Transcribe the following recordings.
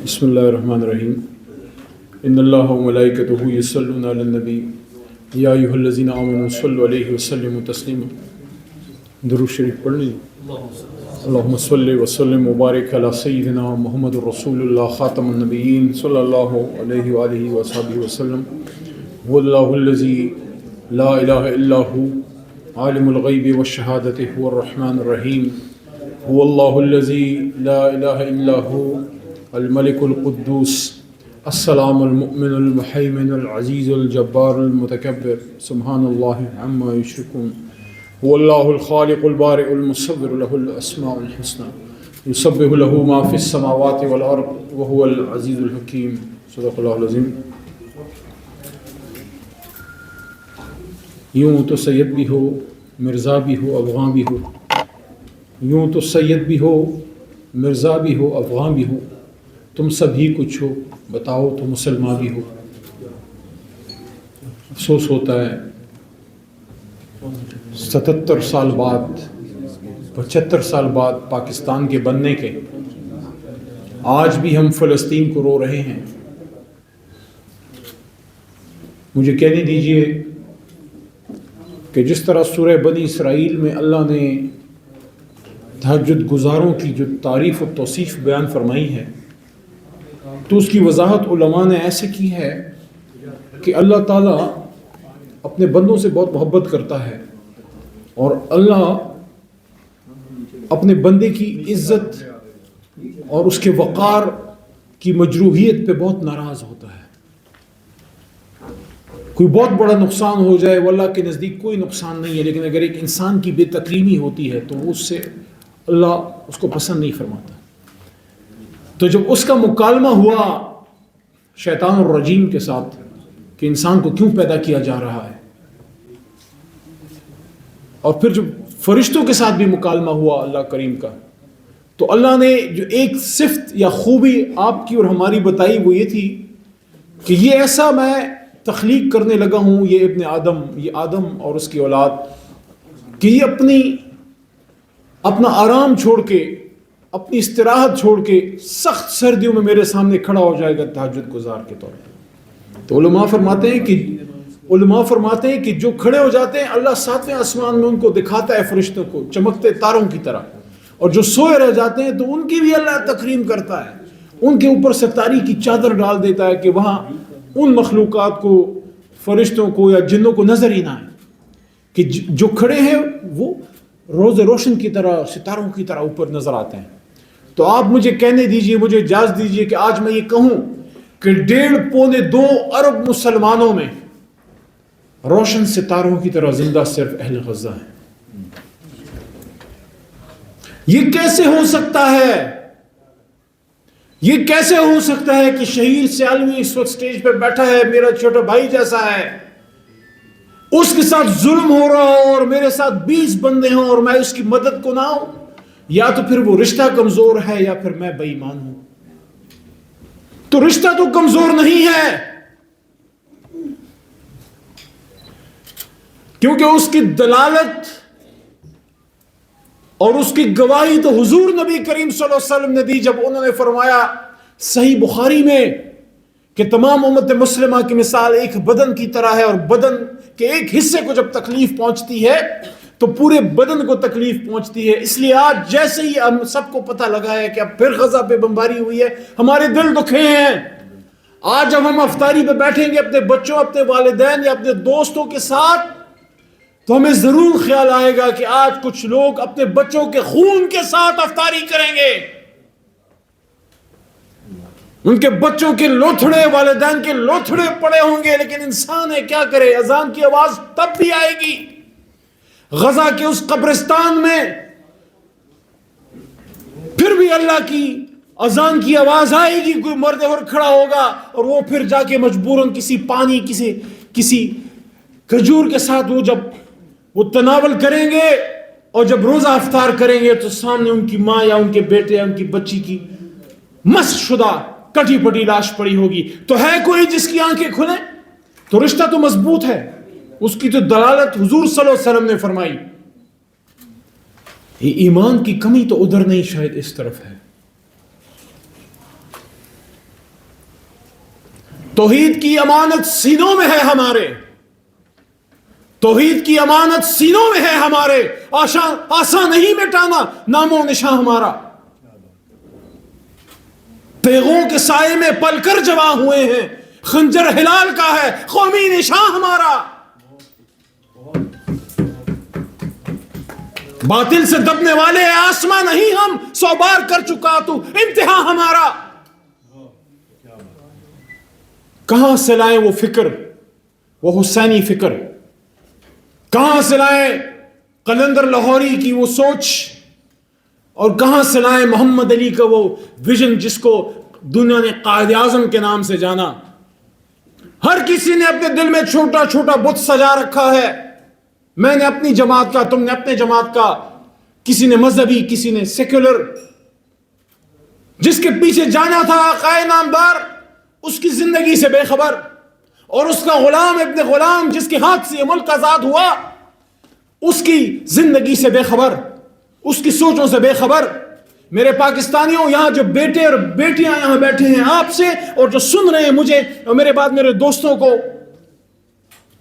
بسم اللہ الرحمن الرحیم ان اللہ و ملائکتہ یصلون علی النبی یا ایھا الذین آمنوا صلوا علیہ وسلموا تسلیما. درود شریف پڑھ لیجیے. اللہم صلی وسلم وبارک علی سیدنا محمد رسول اللہ خاتم النبیین صلی اللہ علیہ وآلہ وصحبہ وسلم. هو اللہ الذی لا الہ الا هو عالم الغیب والشہادۃ هو الرحمن الرحیم. هو اللہ الذی لا الہ الا هو الملک القدوس السلام المؤمن المحیمن العزیز الجبار المتکبر سبحان اللہ عما یشرکون. هو اللہ الخالق البارئ المصور له الاسماء الحسنى یسبح له ما فی السماوات والارض وهو العزیز الحکیم. صدق اللہ العظیم. یوں تو سید بھی ہو مرزا بھی ہو افغان بھی ہو، یوں تو سید بھی ہو مرزا بھی ہو افغان بھی ہو، تم سبھی کچھ ہو بتاؤ تو مسلمان بھی ہو. افسوس ہوتا ہے 77 سال بعد 75 سال بعد پاکستان کے بننے کے آج بھی ہم فلسطین کو رو رہے ہیں. مجھے کہنے دیجئے کہ جس طرح سورہ بنی اسرائیل میں اللہ نے تہجد گزاروں کی جو تعریف و توصیف بیان فرمائی ہے، تو اس کی وضاحت علماء نے ایسے کی ہے کہ اللہ تعالیٰ اپنے بندوں سے بہت محبت کرتا ہے اور اللہ اپنے بندے کی عزت اور اس کے وقار کی مجروحیت پہ بہت ناراض ہوتا ہے. کوئی بہت بڑا نقصان ہو جائے وہ اللہ کے نزدیک کوئی نقصان نہیں ہے، لیکن اگر ایک انسان کی بے تکریمی ہوتی ہے تو اس سے اللہ اس کو پسند نہیں فرماتا. تو جب اس کا مکالمہ ہوا شیطان الرجیم کے ساتھ کہ انسان کو کیوں پیدا کیا جا رہا ہے، اور پھر جب فرشتوں کے ساتھ بھی مکالمہ ہوا اللہ کریم کا، تو اللہ نے جو ایک صفت یا خوبی آپ کی اور ہماری بتائی وہ یہ تھی کہ یہ ایسا میں تخلیق کرنے لگا ہوں، یہ ابن آدم، یہ آدم اور اس کی اولاد، کہ یہ اپنا آرام چھوڑ کے اپنی استراحت چھوڑ کے سخت سردیوں میں میرے سامنے کھڑا ہو جائے گا تہجد گزار کے طور پر. تو علماء فرماتے ہیں کہ جو کھڑے ہو جاتے ہیں اللہ 7ویں آسمان میں ان کو دکھاتا ہے فرشتوں کو چمکتے تاروں کی طرح، اور جو سوئے رہ جاتے ہیں تو ان کی بھی اللہ تکریم کرتا ہے، ان کے اوپر ستاری کی چادر ڈال دیتا ہے کہ وہاں ان مخلوقات کو فرشتوں کو یا جنوں کو نظر ہی نہ آئے، کہ جو کھڑے ہیں وہ روز روشن کی طرح ستاروں کی طرح اوپر نظر آتے ہیں. تو آپ مجھے کہنے دیجئے، مجھے اجازت دیجئے کہ آج میں یہ کہوں کہ 1.5-2 ارب مسلمانوں میں روشن ستاروں کی طرح زندہ صرف اہل غزہ ہیں. یہ کیسے ہو سکتا ہے؟ یہ کیسے ہو سکتا ہے کہ شہید سیالوی اس وقت سٹیج پہ بیٹھا ہے، میرا چھوٹا بھائی جیسا ہے، اس کے ساتھ ظلم ہو رہا ہو اور میرے ساتھ 20 بندے ہوں اور میں اس کی مدد کو نہ ہوں؟ یا تو پھر وہ رشتہ کمزور ہے یا پھر میں بے ایمان ہوں. تو رشتہ تو کمزور نہیں ہے، کیونکہ اس کی دلالت اور اس کی گواہی تو حضور نبی کریم صلی اللہ علیہ وسلم نے دی جب انہوں نے فرمایا صحیح بخاری میں کہ تمام امت مسلمہ کی مثال ایک بدن کی طرح ہے، اور بدن کے ایک حصے کو جب تکلیف پہنچتی ہے تو پورے بدن کو تکلیف پہنچتی ہے. اس لیے آج جیسے ہی ہم سب کو پتہ لگا ہے کہ اب پھر غزہ پہ بمباری ہوئی ہے، ہمارے دل دکھے ہیں. آج جب ہم افطاری پہ بیٹھیں گے اپنے بچوں، اپنے والدین یا اپنے دوستوں کے ساتھ، تو ہمیں ضرور خیال آئے گا کہ آج کچھ لوگ اپنے بچوں کے خون کے ساتھ افطاری کریں گے. ان کے بچوں کے لوتھڑے، والدین کے لوتھڑے پڑے ہوں گے، لیکن انسان ہے کیا کرے، اذان کی آواز تب بھی آئے گی. غزہ کے اس قبرستان میں پھر بھی اللہ کی اذان کی آواز آئے گی، کوئی مرد اور کھڑا ہوگا اور وہ پھر جا کے مجبوراً کسی پانی کسی کھجور کے ساتھ وہ تناول کریں گے، اور جب روزہ افطار کریں گے تو سامنے ان کی ماں یا ان کے بیٹے یا ان کی بچی کی مس شدہ کٹی پٹی لاش پڑی ہوگی. تو ہے کوئی جس کی آنکھیں کھلیں؟ تو رشتہ تو مضبوط ہے، اس کی تو دلالت حضور صلی اللہ علیہ وسلم نے فرمائی. یہ ایمان کی کمی تو ادھر نہیں، شاید اس طرف ہے۔ توحید کی امانت سینوں میں ہے ہمارے، توحید کی امانت سینوں میں ہے ہمارے، آسان نہیں مٹانا نام و نشان ہمارا۔ تیغوں کے سائے میں پل کر جواں ہوئے ہیں، خنجر ہلال کا ہے قومی نشان ہمارا۔ باطل سے دبنے والے آسمان نہیں ہم، 100 بار کر چکا تو انتہا ہمارا۔ کہاں سے لائیں وہ فکر، وہ حسینی فکر؟ کہاں سے لائیں قلندر لاہوری کی وہ سوچ؟ اور کہاں سے لائیں محمد علی کا وہ ویژن جس کو دنیا نے قائد اعظم کے نام سے جانا؟ ہر کسی نے اپنے دل میں چھوٹا چھوٹا بت سجا رکھا ہے، میں نے اپنی جماعت کا، تم نے اپنے جماعت کا، کسی نے مذہبی، کسی نے سیکولر۔ جس کے پیچھے جانا تھا آقا نامدار، اس کی زندگی سے بے خبر، اور اس کا غلام ابن غلام جس کے ہاتھ سے یہ ملک آزاد ہوا، اس کی زندگی سے بے خبر، اس کی سوچوں سے بے خبر۔ میرے پاکستانیوں، یہاں جو بیٹے اور بیٹیاں یہاں بیٹھے ہیں آپ سے، اور جو سن رہے ہیں مجھے اور میرے بعد میرے دوستوں کو،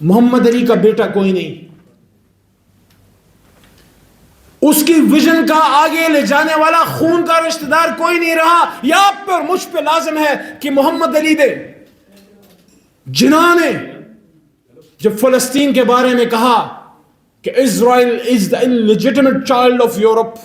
محمد علی کا بیٹا کوئی نہیں، اس کی ویژن کا آگے لے جانے والا خون کا رشتہ دار کوئی نہیں رہا۔ یہ آپ پہ اور مجھ پہ لازم ہے کہ محمد علی دے، جناح نے جب فلسطین کے بارے میں کہا کہ اسرائیل از the illegitimate child of Europe،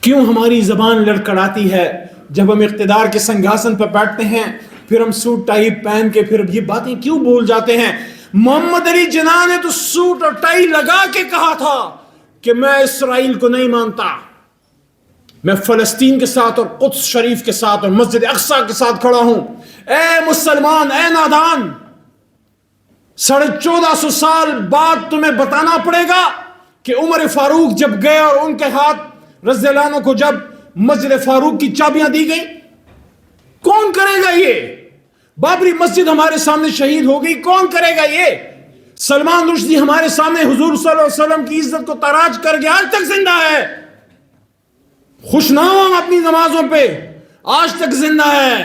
کیوں ہماری زبان لڑکڑاتی ہے جب ہم اقتدار کے سنگھاسن پر بیٹھتے ہیں، پھر ہم سوٹ ٹائی پہن کے پھر یہ باتیں کیوں بھول جاتے ہیں؟ محمد علی جناح نے تو سوٹ اور ٹائی لگا کے کہا تھا کہ میں اسرائیل کو نہیں مانتا، میں فلسطین کے ساتھ اور قدس شریف کے ساتھ اور مسجد اقصی کے ساتھ کھڑا ہوں۔ اے مسلمان، اے نادان، 1450 سال بعد تمہیں بتانا پڑے گا کہ عمر فاروق جب گئے اور ان کے ہاتھ رضی اللہ عنہ کو جب مسجد فاروق کی چابیاں دی گئی، کون کرے گا یہ؟ بابری مسجد ہمارے سامنے شہید ہو گئی، کون کرے گا یہ؟ سلمان رشدی ہمارے سامنے حضور صلی اللہ علیہ وسلم کی عزت کو تاراج کر گیا، آج تک زندہ ہے۔ خوشنام اپنی نمازوں پہ آج تک زندہ ہے،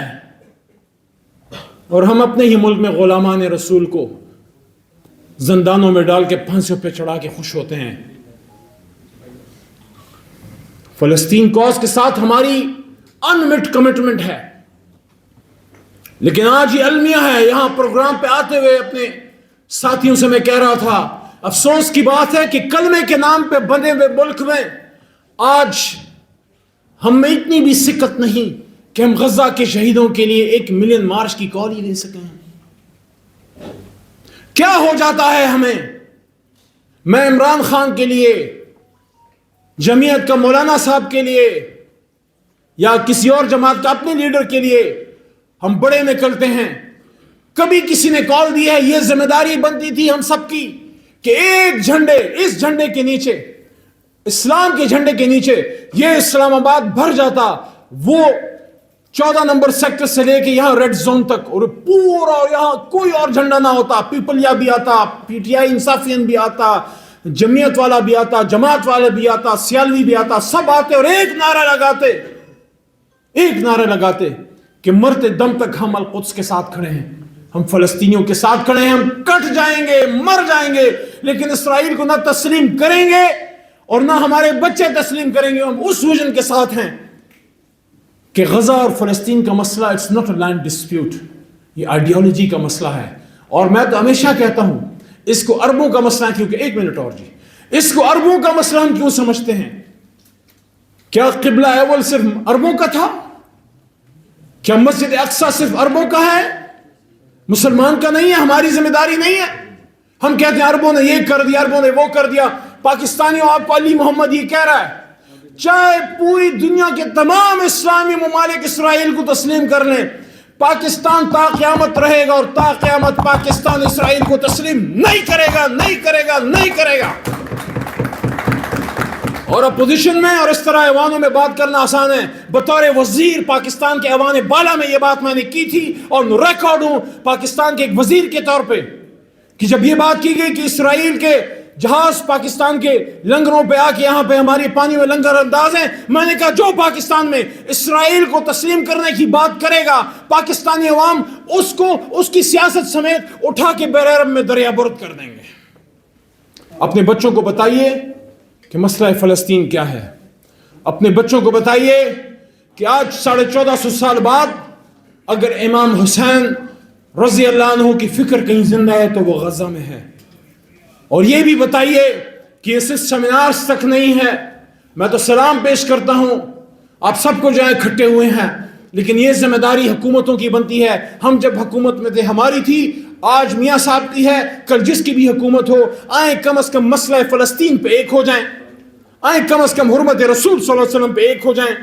اور ہم اپنے ہی ملک میں غلامان رسول کو زندانوں میں ڈال کے پھانسیوں پہ چڑھا کے خوش ہوتے ہیں۔ فلسطین کاز کے ساتھ ہماری انمٹ کمٹمنٹ ہے، لیکن آج یہ المیہ ہے۔ یہاں پروگرام پہ آتے ہوئے اپنے ساتھیوں سے میں کہہ رہا تھا، افسوس کی بات ہے کہ کلمے کے نام پہ بنے ہوئے ملک میں آج ہم میں اتنی بھی سکت نہیں کہ ہم غزہ کے شہیدوں کے لیے 1 ملین مارچ کی کال ہی لے سکیں۔ کیا ہو جاتا ہے ہمیں؟ میں عمران خان کے لیے، جمعیت کا مولانا صاحب کے لیے، یا کسی اور جماعت کا اپنے لیڈر کے لیے ہم بڑے نکلتے ہیں۔ کبھی کسی نے کال دی ہے، یہ ذمہ داری بنتی تھی ہم سب کی کہ ایک جھنڈے، اس جھنڈے کے نیچے، اسلام کے جھنڈے کے نیچے یہ اسلام آباد بھر جاتا، وہ 14 نمبر سیکٹر سے لے کے یہاں ریڈ زون تک، اور پورا یہاں کوئی اور جھنڈا نہ ہوتا، پیپلیا بھی آتا، پی ٹی آئی انصافین بھی آتا، جمعیت والا بھی آتا، جماعت والا بھی آتا، سیالوی بھی آتا، سب آتے اور ایک نعرہ لگاتے کہ مرتے دم تک ہم القدس کے ساتھ کھڑے ہیں، ہم فلسطینیوں کے ساتھ کھڑے ہیں، ہم کٹ جائیں گے، مر جائیں گے، لیکن اسرائیل کو نہ تسلیم کریں گے اور نہ ہمارے بچے تسلیم کریں گے۔ ہم اس ویژن کے ساتھ ہیں کہ غزہ اور فلسطین کا مسئلہ it's not a land dispute, یہ آئیڈیالوجی کا مسئلہ ہے۔ اور میں تو ہمیشہ کہتا ہوں اس کو عربوں کا مسئلہ ہے، کیونکہ 1 منٹ اور جی، اس کو عربوں کا مسئلہ ہم کیوں سمجھتے ہیں؟ کیا قبلہ اول صرف عربوں کا تھا؟ کیا مسجد اقصی صرف عربوں کا ہے، مسلمان کا نہیں ہے؟ ہماری ذمہ داری نہیں ہے؟ ہم کہتے ہیں عربوں نے یہ کر دیا، عربوں نے وہ کر دیا۔ پاکستانیوں، آپ کو علی محمد یہ کہہ رہا ہے، چاہے پوری دنیا کے تمام اسلامی ممالک اسرائیل کو تسلیم کر لیں، پاکستان تا قیامت رہے گا، اور تا قیامت پاکستان اسرائیل کو تسلیم نہیں کرے گا، نہیں کرے گا، نہیں کرے گا۔ اور اپوزیشن میں اور اس طرح ایوانوں میں بات کرنا آسان ہے، بطور وزیر پاکستان کے ایوان بالا میں یہ بات میں نے کی تھی، اور ریکارڈ ہوں پاکستان کے ایک وزیر کے طور پہ، کہ جب یہ بات کی گئی کہ اسرائیل کے جہاز پاکستان کے لنگروں پہ آ کے یہاں پہ ہماری پانی میں لنگر انداز ہیں. میں نے کہا جو پاکستان میں اسرائیل کو تسلیم کرنے کی بات کرے گا پاکستانی عوام اس کو اس کی سیاست سمیت اٹھا کے بحر عرب میں دریا برد کر دیں گے. اپنے بچوں کو بتائیے کہ مسئلہ فلسطین کیا ہے. اپنے بچوں کو بتائیے کہ آج 1450 سال بعد اگر امام حسین رضی اللہ عنہ کی فکر کہیں زندہ ہے تو وہ غزہ میں ہے. اور یہ بھی بتائیے کہ یہ صرف سیمینارز تک نہیں ہے. میں تو سلام پیش کرتا ہوں آپ سب کو جو ہے اکٹھے ہوئے ہیں, لیکن یہ ذمہ داری حکومتوں کی بنتی ہے. ہم جب حکومت میں تھے ہماری تھی, آج میاں صاحب کی ہے, کل جس کی بھی حکومت ہو. آئیں کم از کم مسئلہ فلسطین پہ ایک ہو جائیں, آئیں کم از کم حرمت رسول صلی اللہ علیہ وسلم پہ ایک ہو جائیں,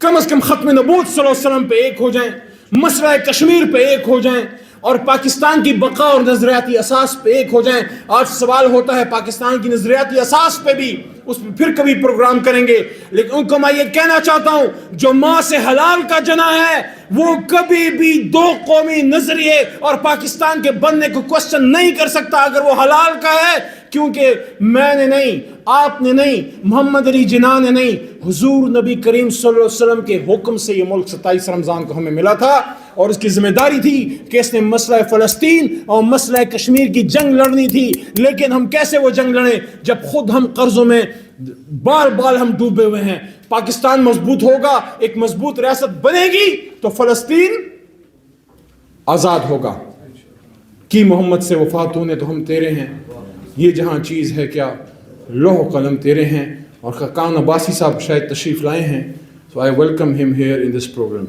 کم از کم ختم نبوت صلی اللہ علیہ وسلم پہ ایک ہو جائیں, مسئلہ کشمیر پہ ایک ہو جائیں, اور پاکستان کی بقا اور نظریاتی اساس پہ ایک ہو جائیں. آج سوال ہوتا ہے پاکستان کی نظریاتی اساس پہ بھی, اس پہ پھر کبھی پروگرام کریں گے. لیکن ان کو میں یہ کہنا چاہتا ہوں جو ماں سے حلال کا جنا ہے وہ کبھی بھی دو قومی نظریے اور پاکستان کے بننے کو کوسچن نہیں کر سکتا اگر وہ حلال کا ہے. کیونکہ میں نے نہیں, آپ نے نہیں, محمد علی جناح نے نہیں, حضور نبی کریم صلی اللہ علیہ وسلم کے حکم سے یہ ملک 27 رمضان کو ہمیں ملا تھا, اور اس کی ذمہ داری تھی کہ اس نے مسئلہ فلسطین اور مسئلہ کشمیر کی جنگ لڑنی تھی. لیکن ہم کیسے وہ جنگ لڑیں جب خود ہم قرضوں میں بال ہم ڈوبے ہوئے ہیں. پاکستان مضبوط ہوگا, ایک مضبوط ریاست بنے گی تو فلسطین آزاد ہوگا. کی محمد سے وفات ہونے تو ہم تیرے ہیں, یہ جہاں چیز ہے کیا لوح و قلم تیرے ہیں. اور خاقان عباسی صاحب شاید تشریف لائے ہیں, so I welcome him here in this program.